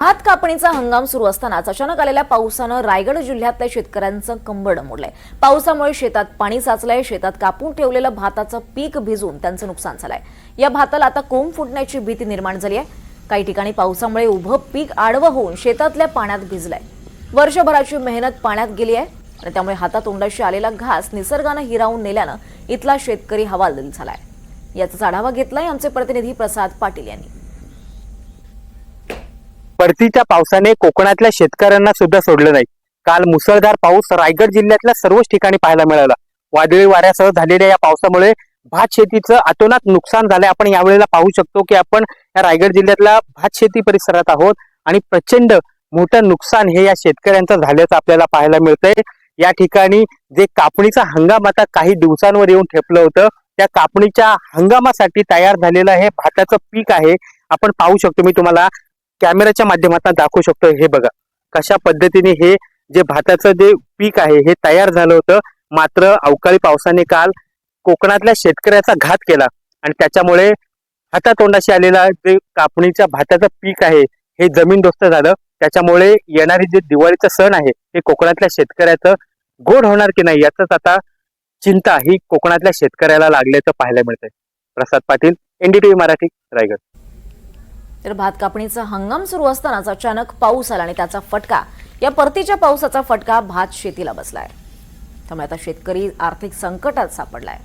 भात कापणीचा हंगाम सुरू असतानाच अचानक आलेल्या पावसानं रायगड जिल्ह्यातल्या शेतकऱ्यांचं कंबरड मोडलंय। पावसामुळे शेतात पाणी साचलंय। शेतात कापून ठेवलेलं भाताचं पीक भिजून त्यांचं नुकसान झालंय। या भाताला आता कोंब फुटण्याची भीती निर्माण झाली आहे। काही ठिकाणी पावसामुळे उभं पीक आडवं होऊन शेतातल्या पाण्यात भिजलंय। वर्षभराची मेहनत पाण्यात गेली आहे आणि त्यामुळे हातातोंडाशी आलेला घास निसर्गानं हिरावून नेल्यानं इथला शेतकरी हवालदिल झालाय। याचा आढावा घेतलाय आमचे प्रतिनिधी प्रसाद पाटील यांनी। परतीच्या पावसाने कोकणातल्या शेतकऱ्यांना सुद्धा सोडलं नाही। काल मुसळधार पाऊस रायगड जिल्ह्यातल्या सर्वच ठिकाणी पाहायला मिळाला। वादळी वाऱ्यासह झालेल्या या पावसामुळे भात शेतीचं अतोनात नुकसान झालंय। आपण यावेळेला पाहू शकतो की आपण या रायगड जिल्ह्यातल्या भात शेती परिसरात आहोत आणि प्रचंड मोठं नुकसान हे या शेतकऱ्यांचं झाल्याचं आपल्याला पाहायला मिळतंय। या ठिकाणी जे कापणीचा हंगाम आता काही दिवसांवर येऊन ठेपलं होतं, त्या कापणीच्या हंगामासाठी तयार झालेलं हे भाताचं पीक आहे। आपण पाहू शकतो, मी तुम्हाला कॅमेराच्या माध्यमातून दाखवू शकतो। हे बघा कशा पद्धतीने हे जे भाताचं जे पीक आहे हे तयार झालं होतं, मात्र अवकाळी पावसाने काल कोकणातल्या शेतकऱ्याचा घात केला आणि त्याच्यामुळे हातातोंडाशी आलेला जे कापणीच्या भाताचं पीक आहे हे जमीनदोस्त झालं। त्याच्यामुळे येणारी जे दिवाळीचा सण आहे हे कोकणातल्या शेतकऱ्याचं गोड होणार की नाही याच आता चिंता ही कोकणातल्या शेतकऱ्याला लागल्याचं पाहायला मिळतंय। प्रसाद पाटील, NDTV मराठी, रायगड। तर भात कापणीचा हंगाम सुरू असतानाच अचानक पाऊस आला आणि त्याचा फटका, या परतीच्या पावसाचा फटका भात शेतीला बसलाय। त्यामुळे आता शेतकरी आर्थिक संकटात सापडलाय।